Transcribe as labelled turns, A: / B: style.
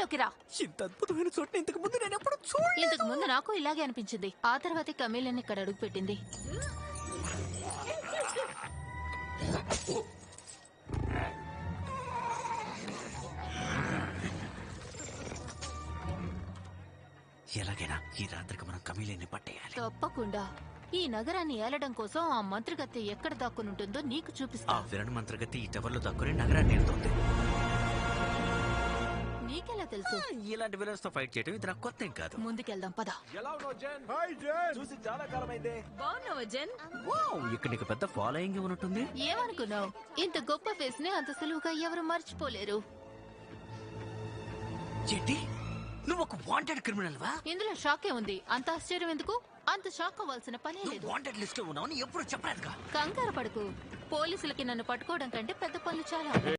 A: లోపలికి రా.
B: ఇంత అద్భుతమైన చోటు ఇంతకు ముందు నేను ఎప్పుడు చూడలేదు.
A: ఇంతకు ముందు నాకు ఇలాగే అనిపించింది. ఆ తర్వాతే కమీలియన్ ఇక్కడ అడుగు పెట్టింది.
B: ఎలాగైనా ఈ రాత్రికి మనం కమీలియన్ని పట్టేయాలి.
A: తప్పకుండా. ఈ నగరాన్ని ఏలడం కోసం ఆ మంత్రగత్తె ఎక్కడ దాక్కుని ఉంటుందో నీకు చూపిస్తా.
B: ఆ విరణ్ మంత్రగతి ఈ టవర్లో దక్కుని నగరాన్ని ఏలుతోంది.
A: నీకెలా తెలుసు?
B: ఇలాంటి విలన్స్ తో ఫైట్ చేయడం ఇది నాకు కొత్త ఏం కాదు.
A: ముందుకెళ్దాం పద.
C: చూసి చాలా కాలం అయిందే.
A: బాగున్నావా జెన్?
B: వావ్, ఇక్కడ నీకు పెద్ద ఫాలోయింగ్ ఉన్నట్టుంది.
A: ఏమనుకున్నావు? ఇంత గొప్ప ఫేస్ ని అంత సులువుగా ఎవరు మర్చిపోలేరు.
B: ఏంటి, నువ్వు ఒక వాంటెడ్ క్రిమినల్ వా?
A: ఇందులో షాకే ఉంది. అంత ఆశ్చర్యం ఎందుకు? అంత షాక్ అవ్వాల్సిన పనే లేదు.
B: వాంటెడ్ లిస్ట్ లో ఉన్నావు ఎప్పుడు చెప్పలేదుగా.
A: కంగారు పడుకు. పోలీసులకి నన్ను పట్టుకోవడం కంటే పెద్ద పనులు చాలా ఉన్నాయి.